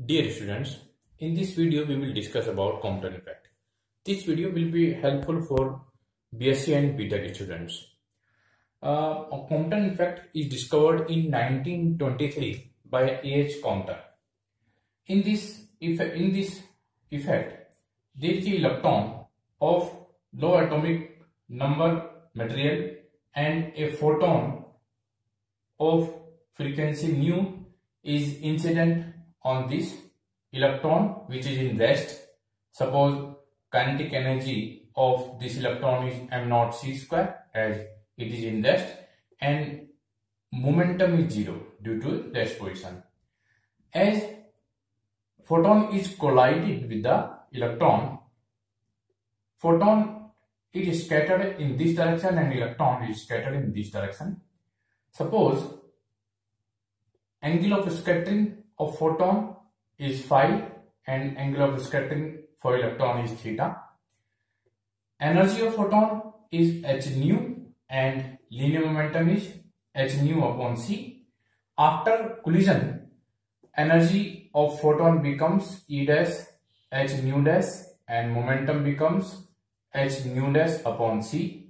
Dear students, in this video we will discuss about Compton effect. This video will be helpful for BSc and BTech students. Compton effect is discovered in 1923 by A.H. Compton. In this effect, there is an electron of low atomic number material and a photon of frequency nu is incident on this electron which is in rest. Suppose kinetic energy of this electron is m0 c square as it is in rest, and momentum is 0 due to rest position. As photon is collided with the electron, photon is scattered in this direction and electron is scattered in this direction. Suppose angle of scattering of photon is phi and angle of scattering for electron is theta. Energy of photon is h nu and linear momentum is h nu upon c. After collision, energy of photon becomes E dash h nu dash and momentum becomes h nu dash upon c.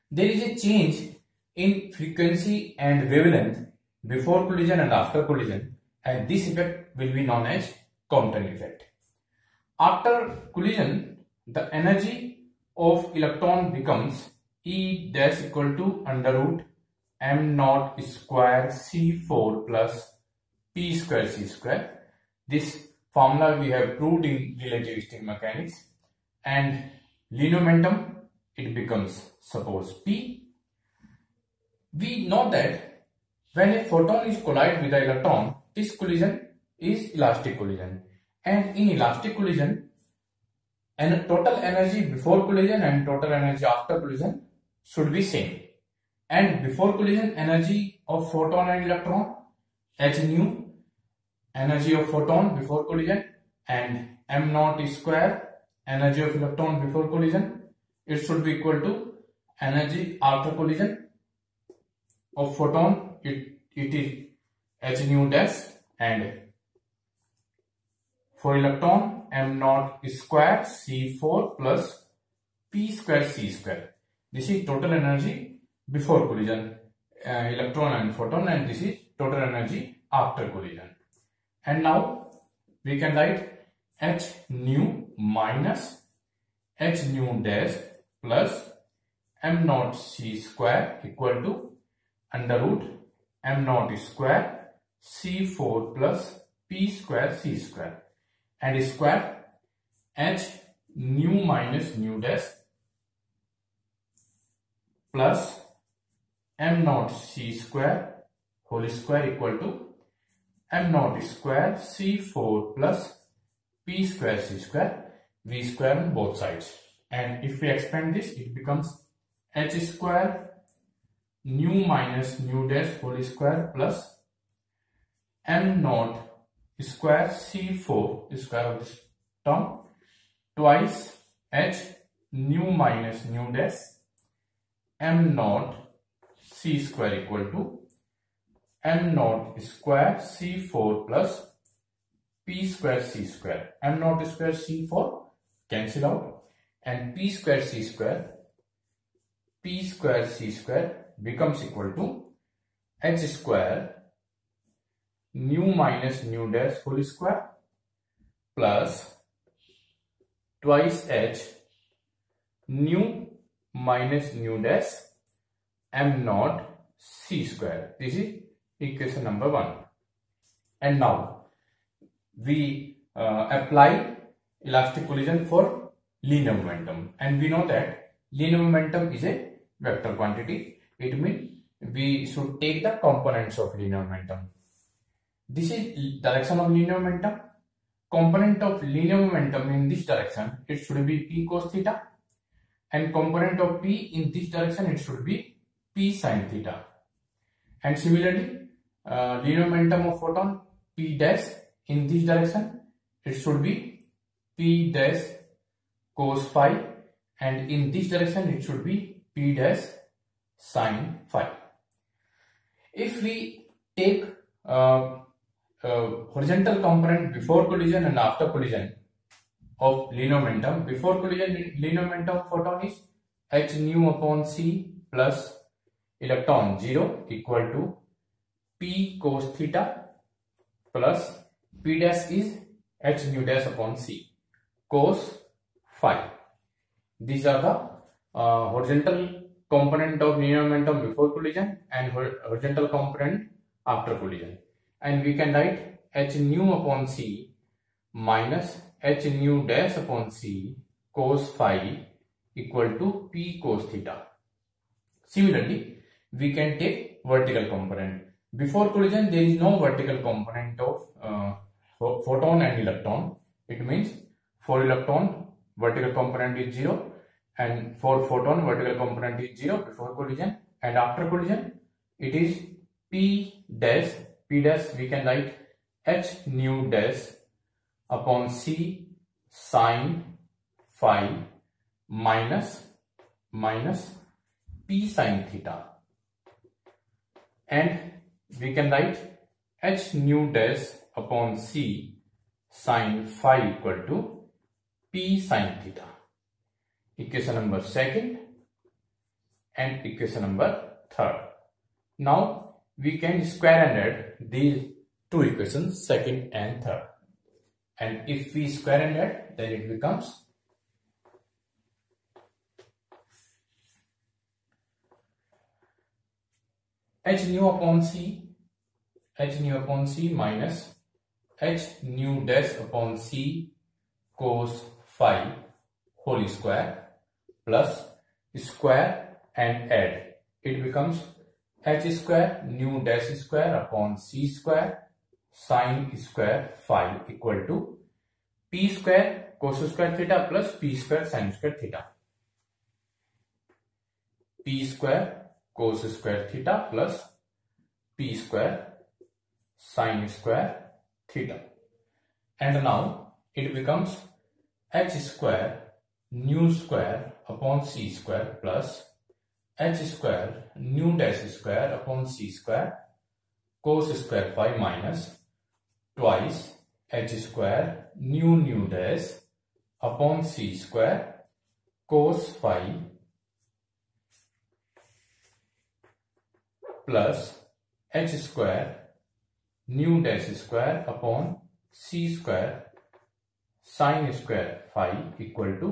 There is a change in frequency and wavelength before collision and after collision, and this effect will be known as Compton effect. After collision, the energy of electron becomes E dash equal to under root m naught square c4 plus p square c square. This formula we have proved in relativistic mechanics. And linear momentum, it becomes suppose p. We know that when a photon is collided with the electron, this collision is elastic collision, and in elastic collision, and total energy before collision and total energy after collision should be same. And before collision, energy of photon and electron h nu, energy of photon before collision, and m naught square, energy of electron before collision, it should be equal to energy after collision of photon. It is h nu dash, and for electron m naught square c4 plus p square c square. This is total energy before collision, electron and photon, and this is total energy after collision. And now we can write h nu minus h nu dash plus m naught c square equal to under root m naught square c4 plus p square c square, and square h nu minus nu dash plus m naught c square whole square equal to m naught square c4 plus p square c square, v square on both sides. And if we expand this, it becomes h square nu minus nu dash whole square plus m naught square c4 square of this term twice h nu minus nu dash m naught c square equal to m naught square c4 plus p square c square. M naught square c4 cancel out, and p square c square becomes equal to h square nu minus nu dash whole square plus twice h nu minus nu dash m naught c square. This is equation number 1. And now we apply elastic collision for linear momentum, and we know that linear momentum is a vector quantity. It means we should take the components of linear momentum. This is direction of linear momentum. Component of linear momentum in this direction, it should be p cos theta, and component of p in this direction, it should be p sin theta. And similarly, linear momentum of photon p dash in this direction, it should be p dash cos phi, and in this direction it should be p dash sin phi. If we take horizontal component before collision and after collision of linear momentum. Before collision linear momentum of photon is h nu upon c plus electron 0 equal to p cos theta plus p dash is h nu dash upon c cos phi. These are the horizontal component of linear momentum before collision and horizontal component after collision. And we can write h nu upon c minus h nu dash upon c cos phi equal to p cos theta. Similarly, we can take vertical component. Before collision, there is no vertical component of photon and electron. It means for electron, vertical component is 0, and for photon, vertical component is 0 before collision, and after collision, it is p dash we can write h nu dash upon c sin phi minus p sin theta, and we can write h nu dash upon c sin phi equal to p sin theta. Equation number second and equation number third. Now we can square and add these two equations, second and third. And if we square and add, then it becomes h nu upon c minus h nu dash upon c cos phi whole square plus square and add. It becomes h square nu dash square upon c square sin square phi equal to p square cos square theta plus p square sin square theta. P square cos square theta plus p square sin square theta. And now it becomes h square nu square upon c square plus h square nu dash square upon c square cos square phi minus twice h square nu dash upon c square cos phi plus h square nu dash square upon c square sin square phi equal to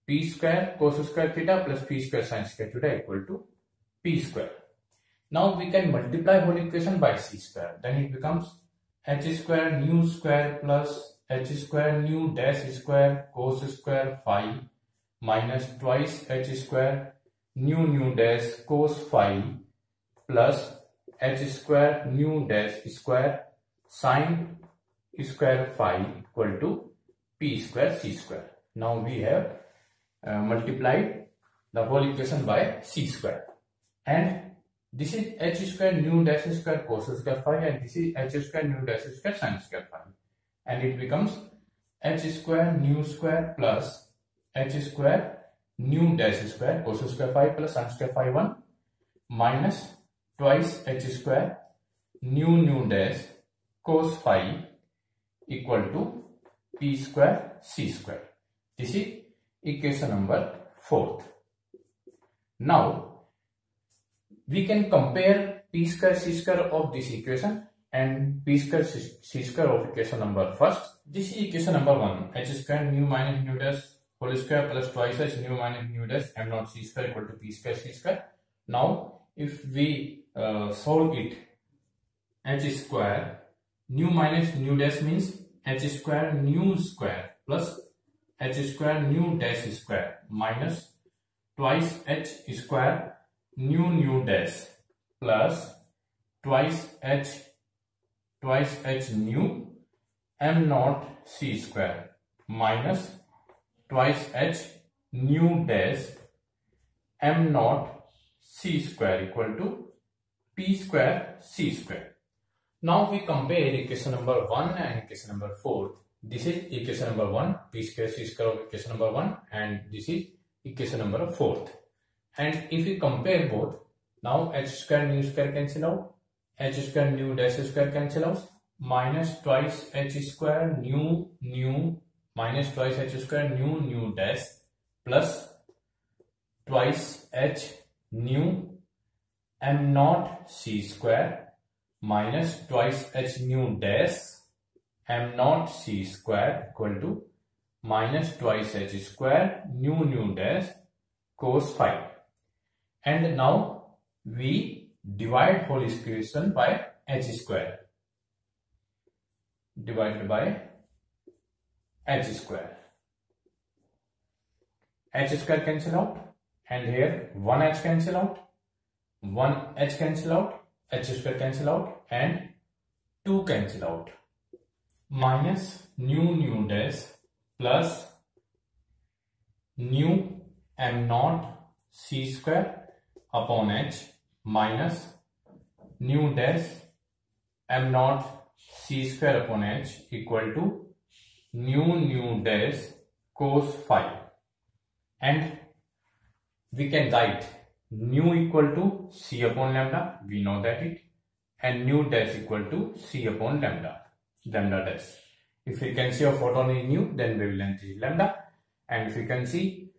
p square cos square theta plus p square sin square theta equal to p square. Now we can multiply whole equation by c square. Then it becomes h square nu square plus h square nu dash square cos square phi minus twice h square nu dash cos phi plus h square nu dash square sin square phi equal to p square c square. Now we have multiplied the whole equation by c square, and this is h square nu dash square cos square phi, and this is h square nu dash square sin square phi, and it becomes h square nu square plus h square nu dash square cos square phi plus sin square phi 1 minus twice h square nu dash cos phi equal to p square c square. This is equation number 4th. Now we can compare p square c square of this equation and p square c square of equation number 1st. This is equation number 1, h square nu minus nu dash whole square plus twice h nu minus nu dash m naught c square equal to p square c square. Now if we solve it, h square nu minus nu dash means h square nu square plus h square nu dash square minus twice h square nu dash plus twice h nu m naught c square minus twice h nu dash m naught c square equal to p square c square. Now we compare equation number 1 and equation number 4. This is equation number 1, p square c square of equation number 1, and this is equation number 4th. And if we compare both, now h square nu square cancel out, h square nu dash square cancel out, minus twice h square nu minus twice h square nu dash plus twice h nu m naught c square minus twice h nu dash m naught c square equal to minus twice h square nu dash cos phi. And now we divide whole equation by h square divided by h square. H square cancel out, and here 1h cancel out, 1h cancel out, h square cancel out, and 2 cancel out. Minus nu dash plus nu m naught c square upon h minus nu dash m naught c square upon h equal to nu dash cos phi. And we can write nu equal to c upon lambda, we know that it, and nu dash equal to c upon lambda dash. If frequency of photon is nu, then wavelength is lambda, and frequency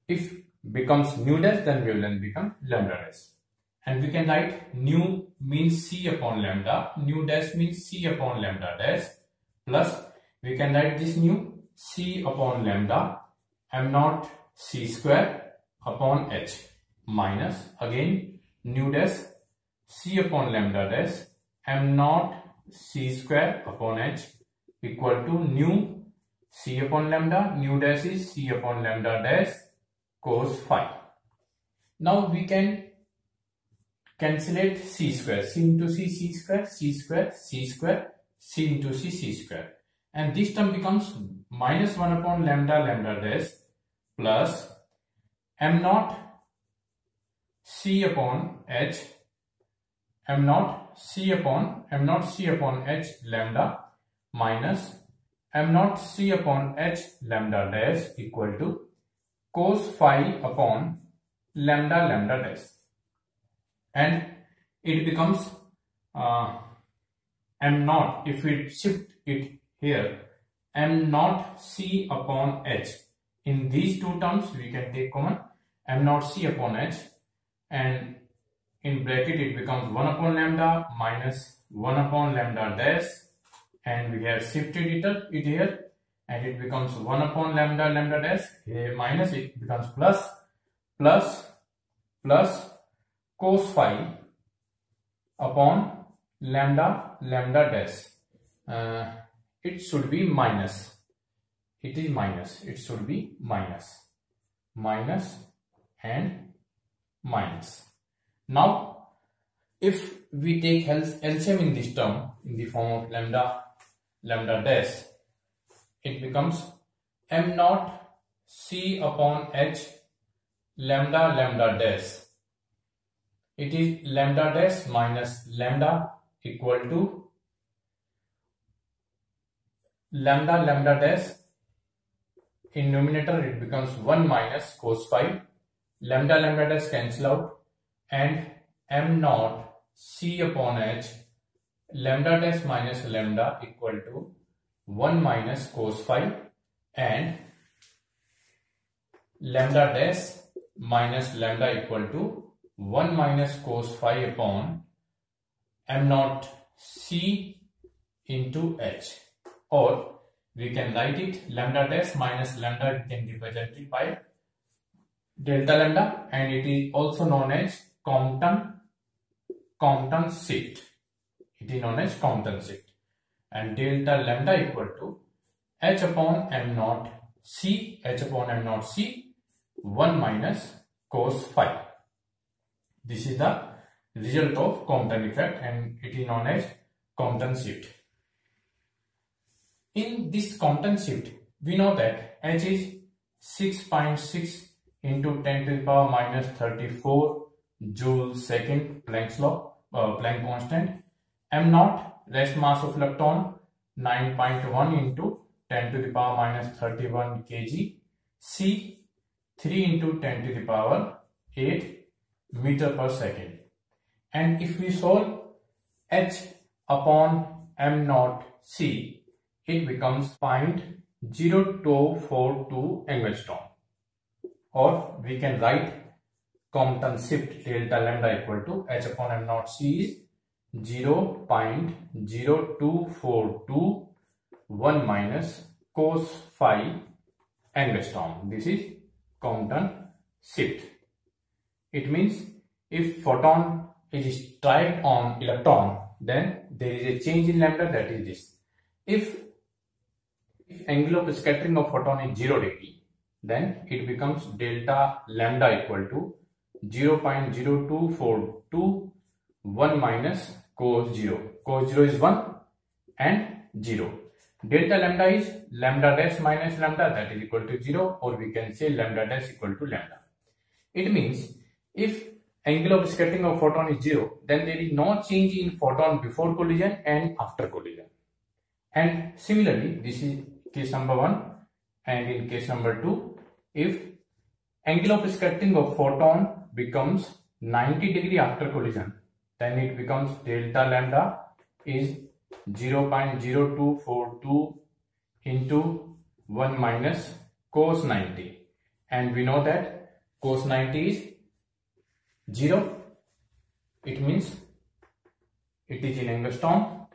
if becomes nu dash, then wavelength becomes lambda dash. And we can write nu means c upon lambda, nu dash means c upon lambda dash, plus we can write this nu c upon lambda m naught c square upon h minus again nu dash c upon lambda dash m naught c square upon h equal to nu c upon lambda, nu dash is c upon lambda dash cos phi. Now we can cancellate c square, c into c, c square, c square, c square, c into c, c square, and this term becomes minus 1 upon lambda dash plus m naught c upon h, m naught c upon h lambda minus m naught c upon h lambda dash equal to cos phi upon lambda dash, and it becomes m naught, if we shift it here, m naught c upon h. In these two terms we can take common m naught c upon h, and in bracket it becomes 1 upon lambda minus 1 upon lambda dash, and we have shifted it here, and it becomes 1 upon lambda dash, here minus it becomes plus cos phi upon lambda dash. It should be minus, it is minus, it should be minus and minus. Now if we take LCM in this term in the form of lambda dash, it becomes m naught c upon h lambda dash. It is lambda dash minus lambda equal to lambda dash. In numerator it becomes 1 minus cos phi, lambda dash cancel out, and m naught c upon h lambda dash minus lambda equal to 1 minus cos phi, and lambda dash minus lambda equal to 1 minus cos phi upon m naught c into h, or we can write it lambda dash minus lambda can be represented by delta lambda, and it is also known as Compton shift. It is known as Compton shift, and delta lambda equal to h upon m naught c, 1 minus cos phi. This is the result of Compton effect, and it is known as Compton shift. In this Compton shift, we know that h is 6.6 into 10 to the power minus 34 joule second Planck's law, Planck constant. M naught, rest mass of electron, 9.1 into 10 to the power minus 31 kg. C, 3 into 10 to the power 8 meter per second. And if we solve h upon m naught c, it becomes 0.0242 angstrom. Or we can write Compton shift delta lambda equal to h upon m naught c is 0.0242 1 minus cos phi angstrom. This is Compton shift. It means if photon is strike on electron, then there is a change in lambda, that is this. If angle of scattering of photon is 0 degree, then it becomes delta lambda equal to 0.0242 1 minus cos 0. Cos 0 is 1 and 0. Delta lambda is lambda dash minus lambda, that is equal to 0, or we can say lambda dash equal to lambda. It means if angle of scattering of photon is 0, then there is no change in photon before collision and after collision. And similarly, this is case number 1, and in case number 2, if angle of scattering of photon becomes 90 degree after collision, then it becomes delta lambda is 0.0242 into 1 minus cos 90, and we know that cos 90 is 0. It means it is in angstrom.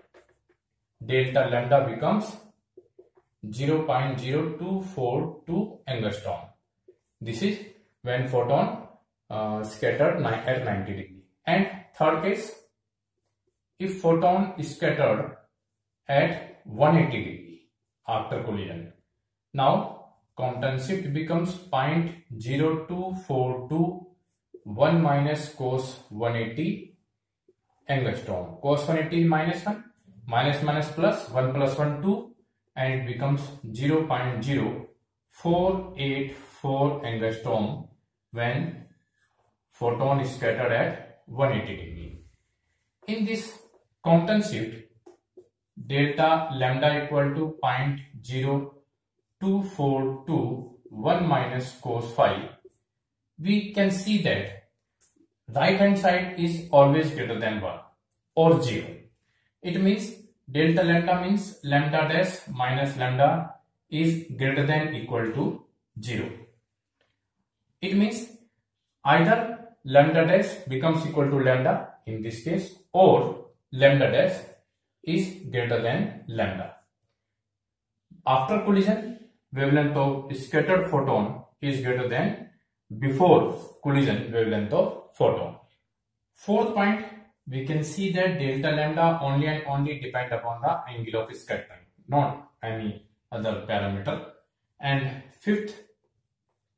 Delta lambda becomes 0.0242 angstrom. This is when photon scattered at 90 degree. And third case, if photon is scattered at 180 degree after collision. Now Compton shift becomes 0.0242 1 minus cos 180 angstrom. Cos 180 is minus 1, minus minus plus, 1 plus 1 2, and it becomes 0.0484 angstrom when photon is scattered at 180 degree. In this Compton shift, delta lambda equal to 0.0242 1 minus cos phi, we can see that right hand side is always greater than 1 or 0. It means delta lambda means lambda dash minus lambda is greater than equal to 0. It means either lambda dash becomes equal to lambda in this case, or lambda dash is greater than lambda. After collision, wavelength of scattered photon is greater than before collision wavelength of photon. Fourth point, we can see that delta lambda only and only depend upon the angle of scattering, not any other parameter. And fifth,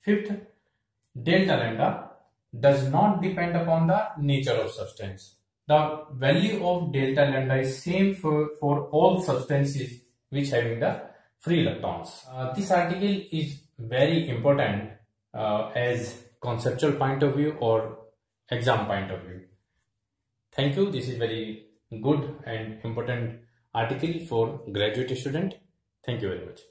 delta lambda does not depend upon the nature of substance. The value of delta lambda is same for all substances which having the free electrons. This article is very important as conceptual point of view or exam point of view. Thank you. This is very good and important article for graduate student. Thank you very much.